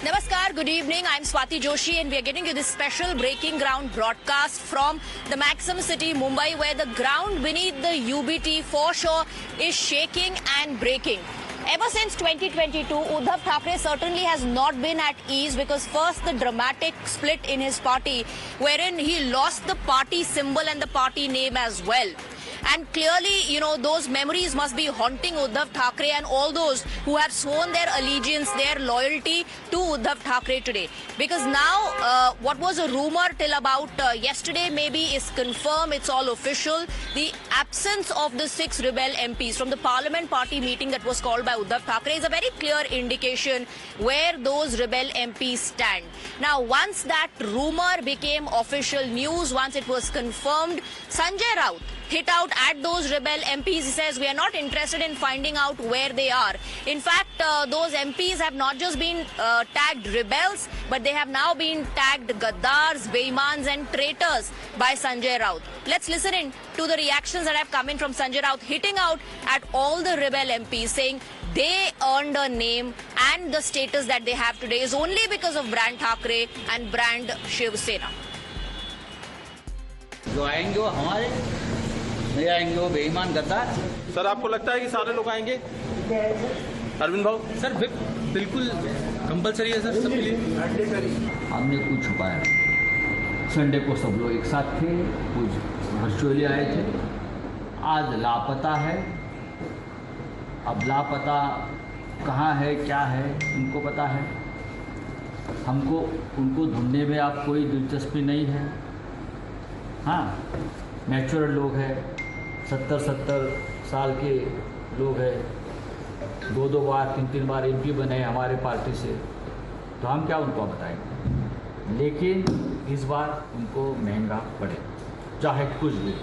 Namaskar, good evening. I'm Swati Joshi and we are getting you this special breaking ground broadcast from the Maxim City, Mumbai, where the ground beneath the UBT for sure is shaking and breaking. Ever since 2022, Uddhav Thackeray certainly has not been at ease because first the dramatic split in his party wherein he lost the party symbol and the party name as well. And clearly, those memories must be haunting Uddhav Thackeray and all those who have sworn their allegiance, their loyalty to Uddhav Thackeray today. Because now, what was a rumor till about yesterday maybe is confirmed, it's all official. The absence of the 6 rebel MPs from the Parliament Party meeting that was called by Uddhav Thackeray is a very clear indication where those rebel MPs stand. Now, once that rumor became official news, once it was confirmed, Sanjay Raut hit out at those rebel MPs. He says, we are not interested in finding out where they are. In fact, those MPs have not just been tagged rebels, but they have now been tagged gaddars, beimans and traitors by Sanjay Raut. Let's listen in to the reactions that have come in from Sanjay Raut hitting out at all the rebel MPs, saying they earned a name and the status that they have today is only because of brand Thackeray and brand Shiv Sena. जो आएंगे वो हमारे नहीं आएंगे वो बेईमान गद्दार। Sir आपको लगता है कि सारे लोग आएंगे? अरविंद भाऊ सर बिल्कुल कंपलसरी है सर सबके लिए। हमने कुछ छुपाया नहीं। संडे को सब लोग एक साथ थे, कुछ वर्चुअली आए थे। आज लापता है। अब लापता कहाँ है, क्या है, उनको पता है। हमको उनको ढूंढने में अब कोई दिलचस्पी नहीं है। हाँ, नेचुरल लोग हैं, 70-70 साल के लोग हैं, 2-2 बार 3-3 बार MP बने हमारे पार्टी से, तो हम क्या उनको बताएंगे। लेकिन इस बार उनको महंगा पड़े, चाहे कुछ भी।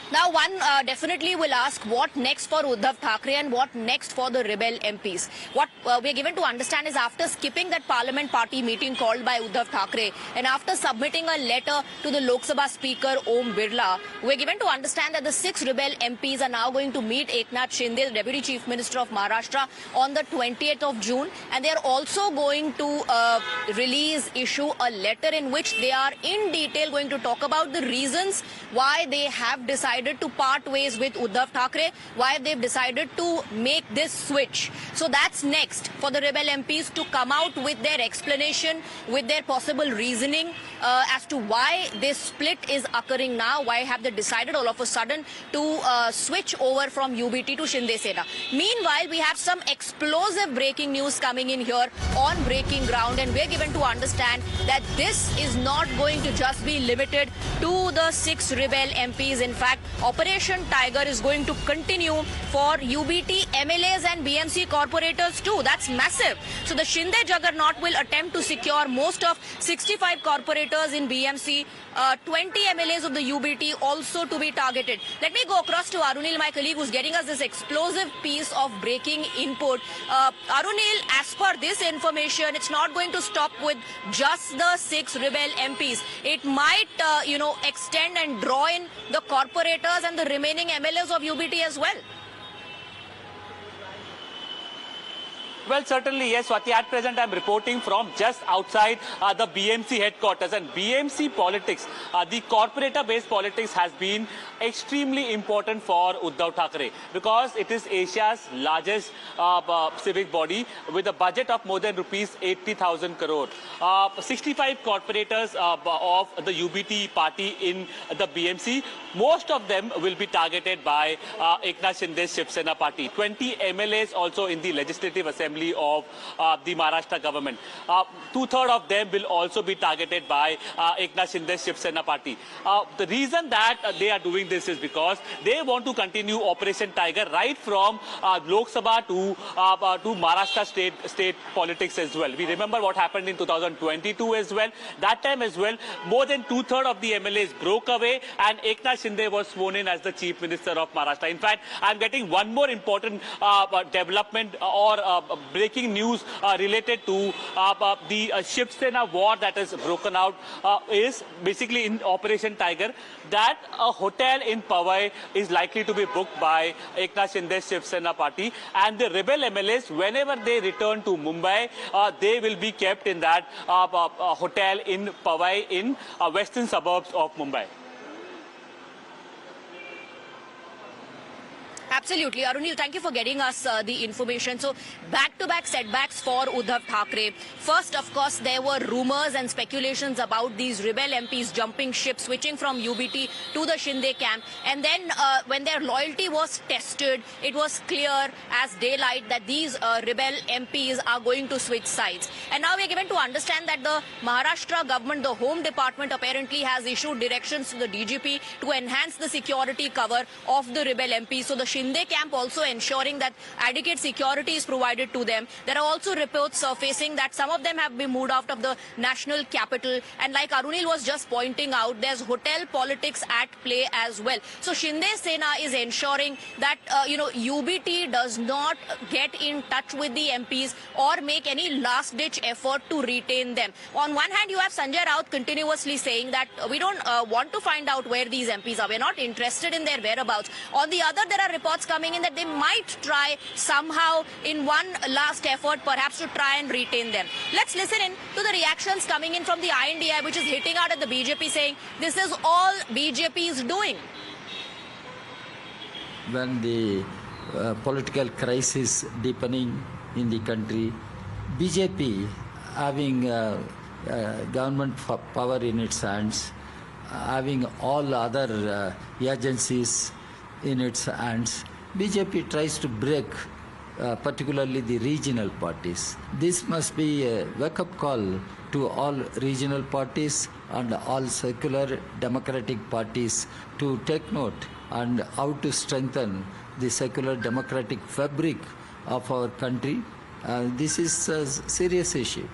Now, one definitely will ask what next for Uddhav Thackeray and what next for the rebel MPs. What we are given to understand is after skipping that Parliament Party meeting called by Uddhav Thackeray and after submitting a letter to the Lok Sabha Speaker Om Birla, we are given to understand that the 6 rebel MPs are now going to meet Eknath Shinde, the Deputy Chief Minister of Maharashtra, on the 20th of June. And they are also going to issue a letter in which they are in detail going to talk about the reasons why they have decided to part ways with Uddhav Thackeray, why they've decided to make this switch. So that's next for the rebel MPs to come out with their explanation, with their possible reasoning as to why this split is occurring now, why have they decided all of a sudden to switch over from UBT to Shinde Sena. Meanwhile, we have some explosive breaking news coming in here on Breaking Ground, and we're given to understand that this is not going to just be limited to the 6 rebel MPs. In fact, Operation Tiger is going to continue for UBT, MLAs and BMC corporators too. That's massive. So the Shinde juggernaut will attempt to secure most of 65 corporators in BMC, 20 MLAs of the UBT also to be targeted. Let me go across to Arunil, my colleague, who's getting us this explosive piece of breaking input. Arunil, as per this information, it's not going to stop with just the 6 rebel MPs. It might, extend and draw in the corporators and the remaining MLAs of UBT as well. Well, certainly, yes, Swati. At present, I'm reporting from just outside the BMC headquarters. And BMC politics, the corporator-based politics has been extremely important for Uddhav Thackeray because it is Asia's largest civic body with a budget of more than rupees 80,000 crore. 65 corporators of the UBT party in the BMC. Most of them will be targeted by Eknath Shinde's Shiv Sena party. 20 MLAs also in the Legislative Assembly of the Maharashtra government. 2/3 of them will also be targeted by Eknath Shinde's Shiv Sena party. The reason that they are doing this is because they want to continue Operation Tiger right from Lok Sabha to Maharashtra state politics as well. We remember what happened in 2022 as well. That time as well, more than 2/3 of the MLAs broke away and Eknath Shinde was sworn in as the Chief Minister of Maharashtra. In fact, I'm getting one more important development or breaking news related to the Shiv Sena war that has broken out is basically in Operation Tiger, that a hotel in Powai is likely to be booked by Eknath Shinde's Shiv Sena party, and the rebel MLAs, whenever they return to Mumbai, they will be kept in that hotel in Powai in western suburbs of Mumbai. Absolutely. Arunil, thank you for getting us the information. So, back-to-back setbacks for Uddhav Thackeray. First, of course, there were rumors and speculations about these rebel MPs jumping ship, switching from UBT to the Shinde camp. And then, when their loyalty was tested, it was clear as daylight that these rebel MPs are going to switch sides. And now we are given to understand that the Maharashtra government, the Home Department, apparently has issued directions to the DGP to enhance the security cover of the rebel MPs. So, the Shinde camp also ensuring that adequate security is provided to them. There are also reports surfacing that some of them have been moved out of the national capital. And like Arunil was just pointing out, there's hotel politics at play as well. So Shinde Sena is ensuring that, UBT does not get in touch with the MPs or make any last-ditch effort to retain them. On one hand, you have Sanjay Raut continuously saying that we don't want to find out where these MPs are. We're not interested in their whereabouts. On the other, there are reports coming in that they might try somehow in one last effort perhaps to try and retain them. Let's listen in to the reactions coming in from the INDI, which is hitting out at the BJP, saying this is all BJP is doing. When the political crisis deepening in the country, BJP having government power in its hands, having all other agencies in its hands, BJP tries to break particularly the regional parties. This must be a wake-up call to all regional parties and all secular democratic parties to take note and how to strengthen the secular democratic fabric of our country. This is a serious issue.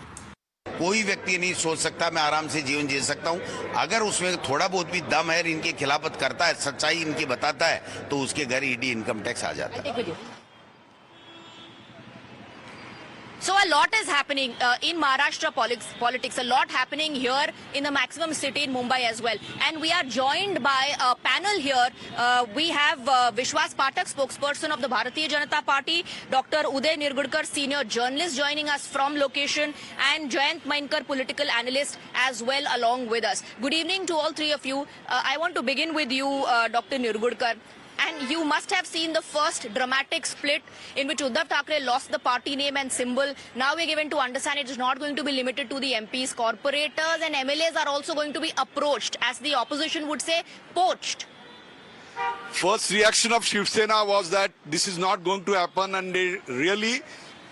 कोई व्यक्ति नहीं सोच सकता मैं आराम से जीवन जी सकता हूं, अगर उसमें थोड़ा बहुत भी दम है, इनके खिलाफत करता है, सच्चाई इनकी बताता है, तो उसके घर ईडी इनकम टैक्स आ जाता है. So a lot is happening in Maharashtra politics, a lot happening here in the maximum city in Mumbai as well. And we are joined by a panel here. We have Vishwas Pathak, spokesperson of the Bharatiya Janata Party, Dr. Uday Nirgudkar, senior journalist joining us from location, and Jayant Mainkar, political analyst as well along with us. Good evening to all three of you. I want to begin with you, Dr. Nirgudkar. And you must have seen the first dramatic split in which Uddhav Thackeray lost the party name and symbol. Now we're given to understand it is not going to be limited to the MPs. Corporators and MLAs are also going to be approached, as the opposition would say, poached. First reaction of Shiv Sena was that this is not going to happen, and they really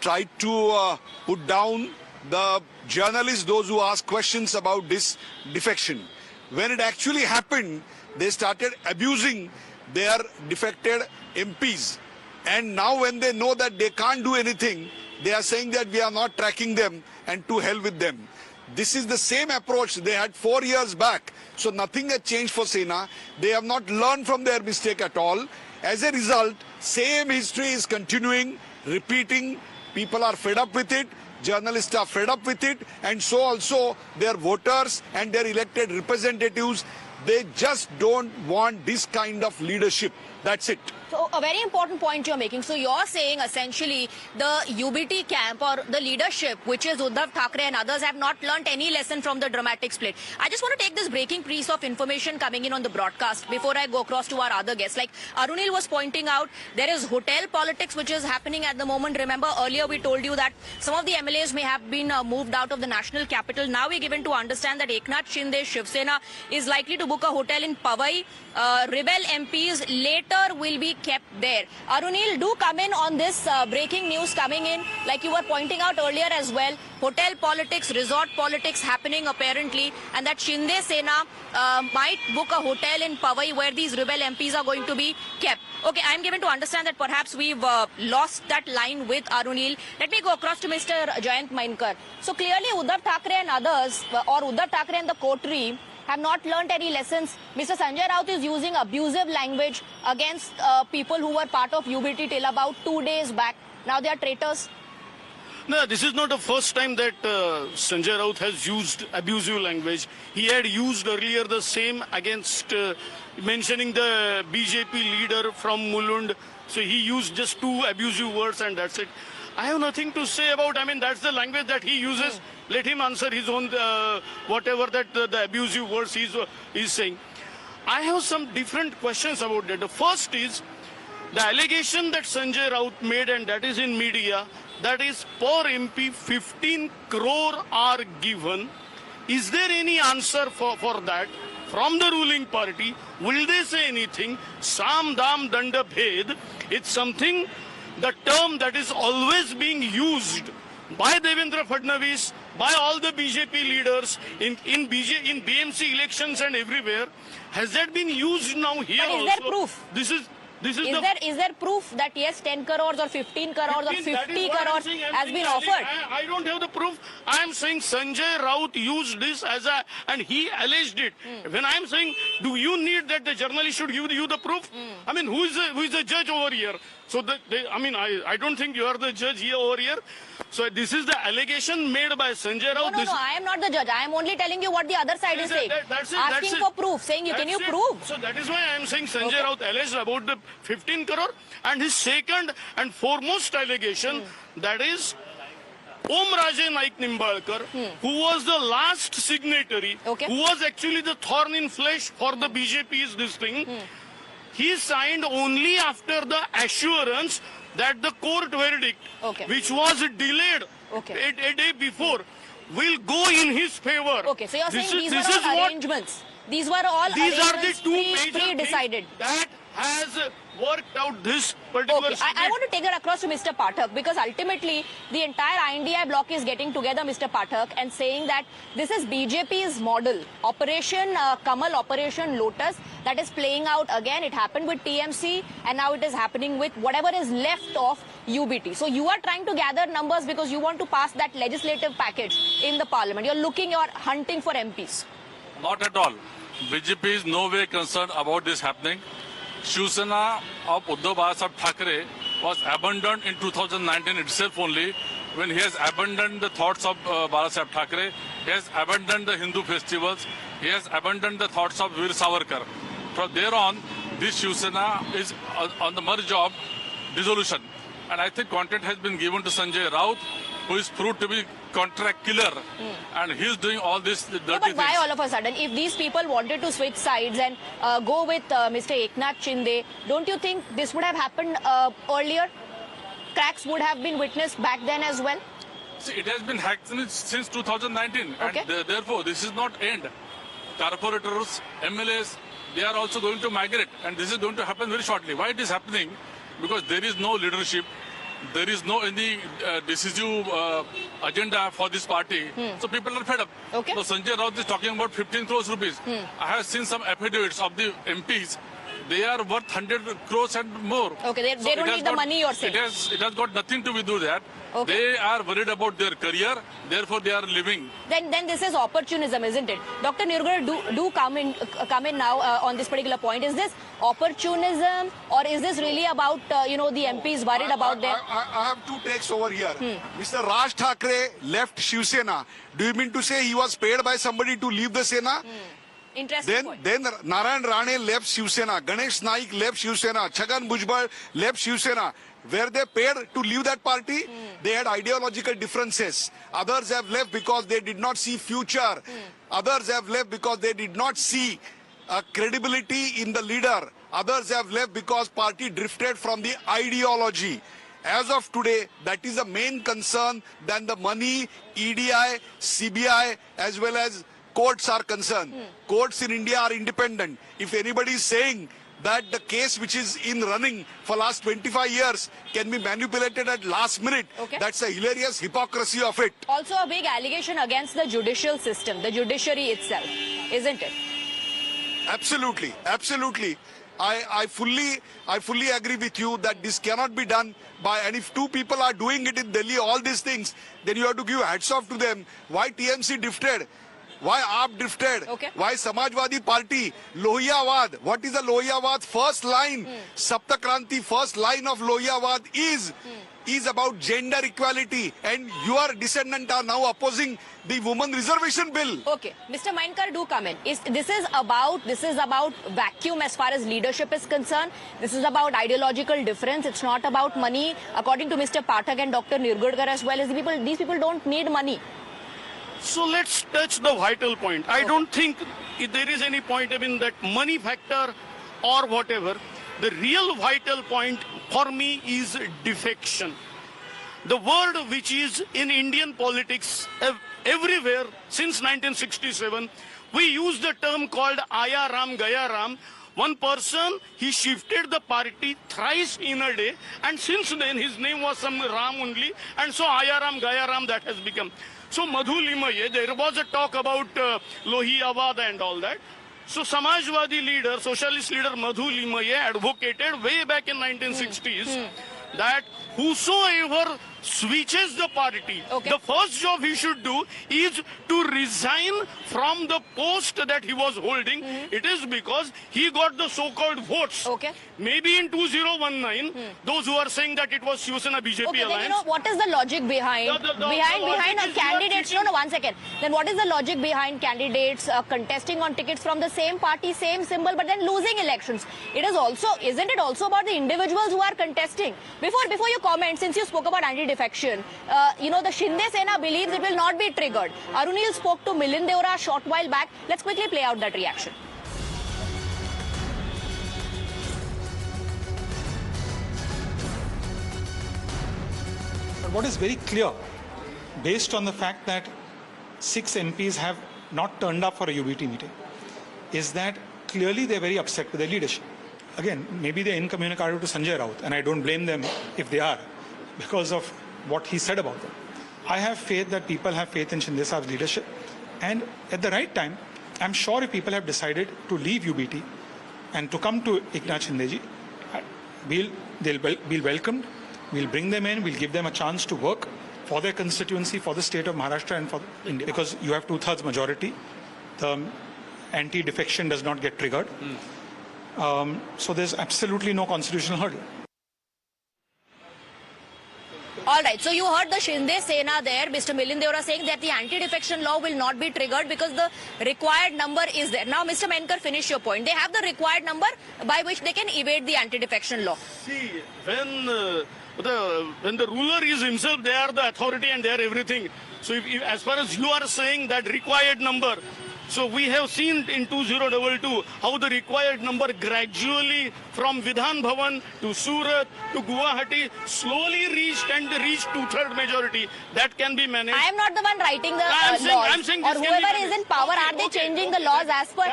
tried to put down the journalists, those who ask questions about this defection. When it actually happened, they started abusing their defected MPs, and now when they know that they can't do anything, they are saying that we are not tracking them and to hell with them. This is the same approach they had 4 years back, so nothing has changed for Sena. They have not learned from their mistake at all. As a result, same history is continuing, repeating. People are fed up with it, journalists are fed up with it, and so also their voters and their elected representatives. They just don't want this kind of leadership. That's it. So a very important point you're making. So you're saying essentially the UBT camp or the leadership, which is Uddhav Thackeray and others, have not learnt any lesson from the dramatic split. I just want to take this breaking piece of information coming in on the broadcast before I go across to our other guests. Like Arunil was pointing out, there is hotel politics which is happening at the moment. Remember earlier we told you that some of the MLAs may have been moved out of the national capital. Now we're given to understand that Eknath Shinde, Shiv Sena is likely to book a hotel in Powai. Rebel MPs later will be kept there. Arunil, do come in on this breaking news coming in, like you were pointing out earlier as well. Hotel politics, resort politics happening apparently, and that Shinde Sena might book a hotel in Powai where these rebel MPs are going to be kept. Okay, I'm given to understand that perhaps we've lost that line with Arunil. Let me go across to Mr. Jayant Mainkar. So clearly Uddhav Thackeray and others, or Uddhav Thackeray and the coterie, have not learnt any lessons. Mr. Sanjay Raut is using abusive language against people who were part of UBT till about 2 days back. Now they are traitors. No, this is not the first time that Sanjay Raut has used abusive language. He had used earlier the same against mentioning the BJP leader from Mulund. So he used just 2 abusive words and that's it. I have nothing to say about, I mean, that's the language that he uses. Let him answer his own, whatever that the abusive words he's saying. I have some different questions about that. The first is the allegation that Sanjay Raut made, and that is in media, that is per MP 15 crore are given. Is there any answer for that from the ruling party? Will they say anything? Sam Dam Danda Bhed. It's something, the term that is always being used by Devendra Fadnavis, by all the BJP leaders in BMC elections and everywhere. Has that been used now here But is also? there proof? Is there proof that yes, 10 crores or 15 crores or 50 crores has been offered? I don't have the proof. I am saying Sanjay Raut used this as and he alleged it. When I am saying, do you need that the journalist should give you the proof? I mean, who is the judge over here? So I don't think you are the judge here over here. So this is the allegation made by Sanjay Raut. No, I am not the judge. I am only telling you what the other side is saying. Asking for proof, saying, can you prove? So that is why I am saying Sanjay Raut alleged about the 15 crore. And his second and foremost allegation, that is Om Raje Naik Nimbalkar, who was the last signatory, who was actually the thorn in flesh for the BJP's this thing. He signed only after the assurance that the court verdict, which was delayed a day before, will go in his favor. Okay, so you are saying these were all arrangements. These were all arrangements pre-decided. That has worked out this particular... Okay, I want to take that across to Mr. Pathak, because ultimately the entire INDI bloc is getting together, Mr. Pathak, and saying that this is BJP's model. Operation Kamal, Operation Lotus, that is playing out again. It happened with TMC and now it is happening with whatever is left of UBT. So you are trying to gather numbers because you want to pass that legislative package in the parliament. You're hunting for MPs. Not at all. BJP is no way concerned about this happening. Shiv Sena of Uddhav Thackeray was abandoned in 2019 itself only, when he has abandoned the thoughts of Balasaheb Thackeray. He has abandoned the Hindu festivals. He has abandoned the thoughts of Veer Savarkar. From there on, this Shiv Sena is on the merge of dissolution. And I think content has been given to Sanjay Raut, who is proved to be contract killer, and he's doing all this dirty things. But why all of a sudden? If these people wanted to switch sides and go with Mr. Eknath Shinde, don't you think this would have happened earlier? Cracks would have been witnessed back then as well? See, it has been hacked since 2019, and therefore this is not end. Corporators, MLAs, they are also going to migrate, and this is going to happen very shortly. Why it is happening? Because there is no leadership. There is no any decisive agenda for this party. So people are fed up. So Sanjay Raut is talking about 15 crores rupees. I have seen some affidavits of the MPs. They are worth 100 crores and more. Okay, they don't need the money you're saying. It has got nothing to do with that. They are worried about their career, therefore they are living. Then this is opportunism, isn't it? Dr. Nirgura, do come in now on this particular point. Is this opportunism, or is this really about the MPs worried about them? I have two takes over here. Mr. Raj Thackeray left Shiv Sena. Do you mean to say he was paid by somebody to leave the Sena? Interesting point. Then Narayan Rane left Shiv Sena. Ganesh Naik left Shiv Sena. Chhagan Bhujbal left Shiv Sena. Were they paid to leave that party? They had ideological differences. Others have left because they did not see future. Others have left because they did not see credibility in the leader. Others have left because party drifted from the ideology. As of today, that is the main concern than the money, EDI, CBI, as well as courts are concerned. Courts in India are independent. If anybody is saying that the case which is in running for last 25 years can be manipulated at last minute, that's a hilarious hypocrisy of it. Also a big allegation against the judicial system, the judiciary itself, isn't it? Absolutely, absolutely. I fully agree with you that this cannot be done by, and if two people are doing it in Delhi, all these things, then you have to give hats off to them. Why TMC drifted? why AAP drifted, Okay. why Samajwadi Party, Lohiyawad. What is the Lohiyawad? First line, Sapta Kranti, first line of Lohiyawad is about gender equality, and your descendants are now opposing the women reservation bill. Okay, Mr. Mainkar, do come in. This is about vacuum as far as leadership is concerned. This is about ideological difference. It's not about money. According to Mr. Pathak and Dr. Nirgudkar as well, these people don't need money. So let's touch the vital point. I don't think there is any point in that money factor or whatever. The real vital point for me is defection. The word which is in Indian politics everywhere since 1967, we use the term called Aya Ram Gaya Ram. One person, he shifted the party thrice in a day, and since then his name was some Ram only, and so Aya Ram Gaya Ram that has become. So Madhu Limaye, there was a talk about Lohiyawad and all that. So Samajwadi leader, socialist leader Madhu Limaye advocated way back in 1960s that whosoever switches the party, the first job he should do is to resign from the post that he was holding. It is because he got the so-called votes. Maybe in 2019, those who are saying that it was Shiv Sena BJP alliance. Then you know what is the logic behind behind a candidates? No, 1 second. Then what is the logic behind candidates contesting on tickets from the same party, same symbol, but then losing elections? Isn't it also about the individuals who are contesting? Before you comment, since you spoke about anti-defection, the Shinde Sena believes it will not be triggered. Arunil spoke to Milind Deora a short while back. Let's quickly play out that reaction. But what is very clear, based on the fact that 6 MPs have not turned up for a UBT meeting, is that clearly they're very upset with their leadership. Again, maybe they're incommunicado to Sanjay Raut, and I don't blame them if they are, because of what he said about them. I have faith that people have faith in Shinde Saab's leadership, and at the right time, I'm sure if people have decided to leave UBT and to come to Eknath Shinde ji, they'll be welcomed. We'll bring them in, we'll give them a chance to work for their constituency, for the state of Maharashtra and for India. Because you have 2/3 majority, the anti-defection does not get triggered. So there's absolutely no constitutional hurdle. All right, so you heard the Shinde Sena there, Mr. Milind Deora saying that the anti-defection law will not be triggered because the required number is there. Now, Mr. Mainkar, finish your point. They have the required number by which they can evade the anti-defection law. See, when the ruler is himself, they are the authority and they are everything. So if as far as you are saying that required number, so we have seen in 2022 how the required number gradually from Vidhan Bhavan to Surat to Guwahati slowly reached 2/3 majority. That can be managed. I am not the one writing the laws. I'm saying or whoever is in power, are they changing the laws as per?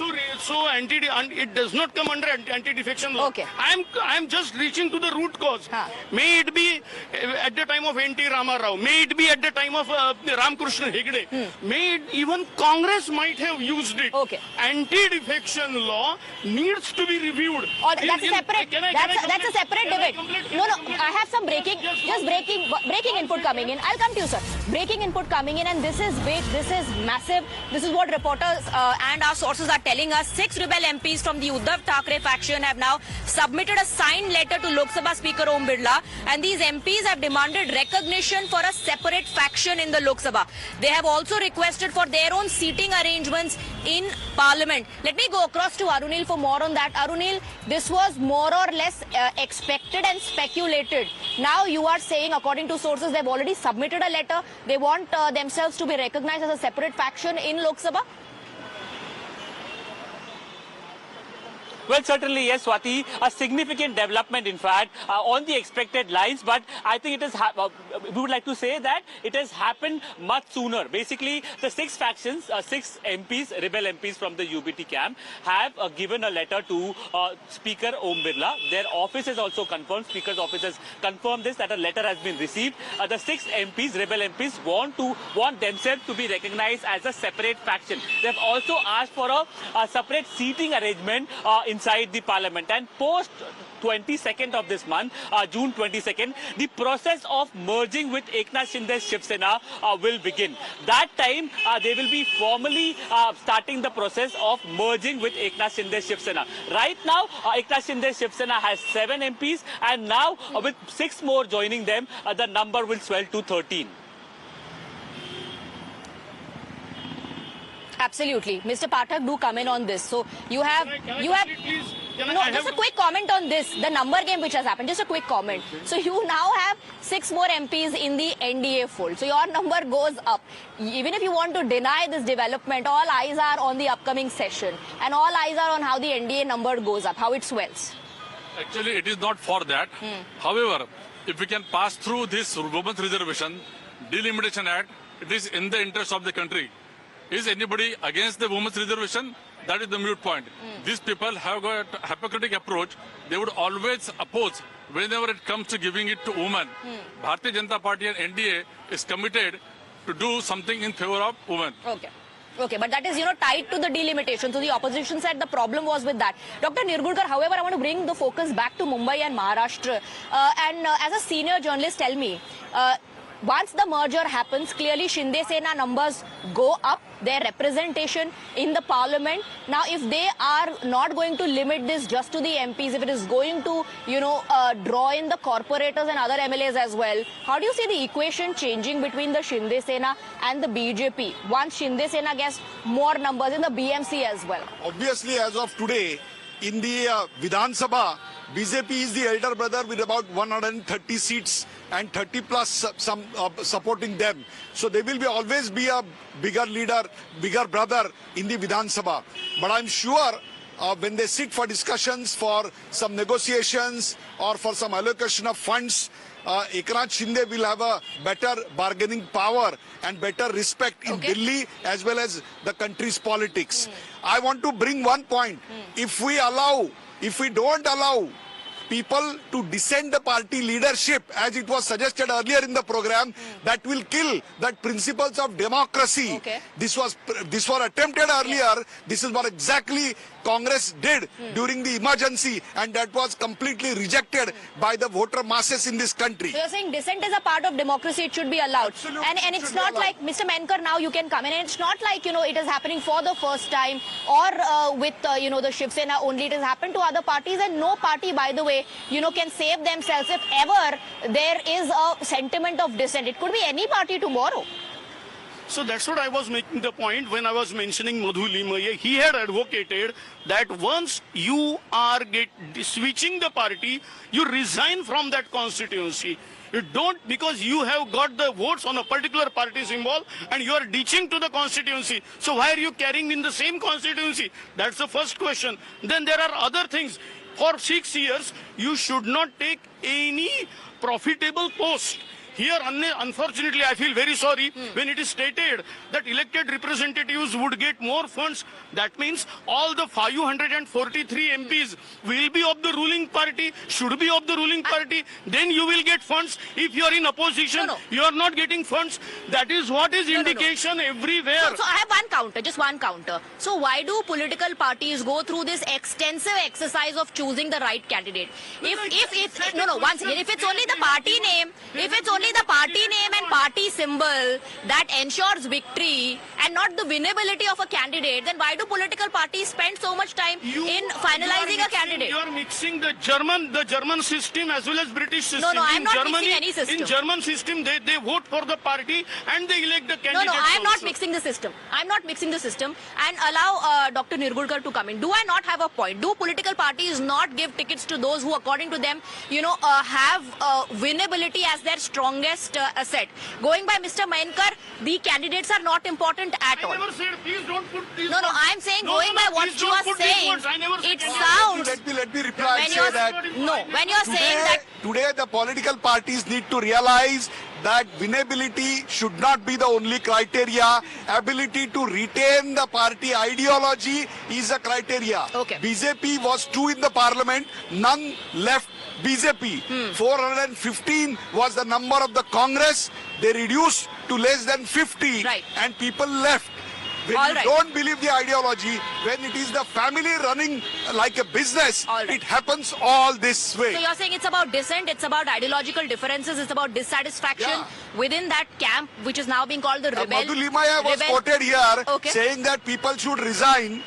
It does not come under anti-defection law. I am just reaching to the root cause. May it be at the time of N.T. Rama Rao, may it be at the time of Ramakrishna Hegde, may it, even Congress might have used it. Anti-defection law needs to be reviewed. That's a separate debate. No, I have some breaking input coming in. I'll come to you, sir. Breaking input coming in, and this is big, this is massive. This is what reporters and our sources are telling us. 6 rebel MPs from the Uddhav Thackeray faction have now submitted a signed letter to Lok Sabha Speaker Om Birla, and these MPs have demanded recognition for a separate faction in the Lok Sabha. They have also requested for their own seating arrangements in Parliament. Let me go across to Arunil for more on that. Arunil, this was more or less expected and speculated. Now you are saying, according to sources, they've already submitted a letter. They want themselves to be recognized as a separate faction in Lok Sabha. Well, certainly, yes, Swati, a significant development, in fact, on the expected lines. But I think it is, we would like to say that it has happened much sooner. Basically, the 6 factions, 6 MPs, rebel MPs from the UBT camp, have given a letter to Speaker Om Birla. Their office has also confirmed, Speaker's office has confirmed this, that a letter has been received. The 6 MPs, rebel MPs, want themselves to be recognized as a separate faction. They have also asked for a separate seating arrangement in inside the parliament. And post 22nd of this month, June 22nd, the process of merging with Eknath Shinde's Shiv Sena will begin. That time, they will be formally starting the process of merging with Eknath Shinde's Shiv Sena. Right now, Eknath Shinde's Shiv Sena has 7 MPs, and now with 6 more joining them, the number will swell to 13. Absolutely. Mr. Pathak, do come in on this. So you have, just a quick comment on this, the number game which has happened, just a quick comment. So you now have 6 more MPs in the NDA fold. So your number goes up. Even if you want to deny this development, all eyes are on the upcoming session. And all eyes are on how the NDA number goes up, how it swells. Actually, it is not for that. However, if we can pass through this Women's Reservation, Delimitation Act, it is in the interest of the country. Is anybody against the Women's Reservation? That is the moot point. These people have got a hypocritical approach. They would always oppose whenever it comes to giving it to women. Bharatiya Janata Party and NDA is committed to do something in favor of women. Okay. Okay, but that is, tied to the delimitation. So the opposition said the problem was with that. Dr. Nirgulkar, however, I want to bring the focus back to Mumbai and Maharashtra. As a senior journalist, tell me, once the merger happens, clearly Shinde Sena numbers go up, their representation in the parliament. Now, if they are not going to limit this just to the MPs, if it is going to, draw in the corporators and other MLAs as well, how do you see the equation changing between the Shinde Sena and the BJP once Shinde Sena gets more numbers in the BMC as well? Obviously, as of today, in the Vidhan Sabha, BJP is the elder brother with about 130 seats and 30 plus some supporting them. So they will always be a bigger leader, bigger brother in the Vidhan Sabha. But I'm sure when they sit for discussions for some negotiations or for some allocation of funds, Eknath Shinde will have a better bargaining power and better respect in Delhi as well as the country's politics. I want to bring one point. If we don't allow people to dissent the party leadership, as it was suggested earlier in the program, that will kill that principles of democracy. This was attempted earlier. This is what exactly Congress did during the emergency, and that was completely rejected by the voter masses in this country. So you're saying dissent is a part of democracy, it should be allowed. Absolutely, and it's not like, Mr. Menkar, now you can come in, and it's not like, it is happening for the first time or with, the Shiv Sena only. It has happened to other parties, and no party, by the way, can save themselves if ever there is a sentiment of dissent. It could be any party tomorrow. So that's what I was making the point when I was mentioning Madhu Limaya. He had advocated that once you are switching the party, you resign from that constituency. You don't, because you have got the votes on a particular party symbol and you are ditching to the constituency. So why are you carrying in the same constituency? That's the first question. Then there are other things. For 6 years, you should not take any profitable post. Here, unfortunately, I feel very sorry when it is stated that elected representatives would get more funds. That means all the 543 MPs will be of the ruling party, should be of the ruling party. Then you will get funds. If you are in opposition, you are not getting funds. That is what is indication everywhere. So I have one counter, just one counter. So why do political parties go through this extensive exercise of choosing the right candidate? If it's only the party name, the party name and party symbol that ensures victory and not the winnability of a candidate, then why do political parties spend so much time in finalizing a candidate? You are mixing the German system as well as British system. No, I'm not mixing any system. In German system, they vote for the party and they elect the candidate. No, I'm not mixing the system. I'm not mixing the system. And allow Dr. Nirgulkar to come in. Do I not have a point? Do political parties not give tickets to those who, according to them, have winnability as their strongest asset? Going by Mr. Menkar, the candidates are not important at all. I never said, please don't put these No, I'm saying going by what you are saying, it sounds... Let me reply and say that... when you're saying that... Today, the political parties need to realize that winnability should not be the only criteria. Ability to retain the party ideology is a criteria. BJP was 2 in the parliament, none left BJP. 415 was the number of the Congress. They reduced to less than 50 and people left. When All you right. don't believe the ideology, when it is the family running like a business, All right. it happens all this way. So you're saying it's about dissent, it's about ideological differences, it's about dissatisfaction Yeah. within that camp, which is now being called the rebel. Madhu Limaya was rebel- quoted here Okay. saying that people should resign.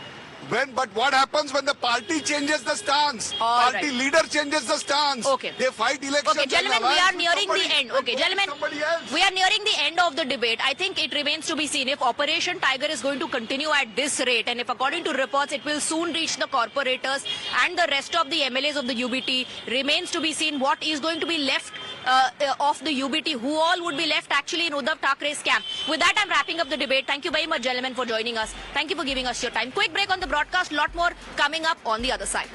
But what happens when the party changes the stance? All Party right. leader changes the stance. Okay. They fight elections. Okay, gentlemen, we are nearing the end. Okay, gentlemen, Somebody else. we are nearing the end of the debate. I think it remains to be seen if Operation Tiger is going to continue at this rate, and if according to reports it will soon reach the corporators and the rest of the MLAs of the UBT, remains to be seen what is going to be left of the UBT, who all would be left actually in Uddhav Thackeray's camp. With that, I'm wrapping up the debate. Thank you very much, gentlemen, for joining us. Thank you for giving us your time. Quick break on the broadcast. Lot more coming up on the other side.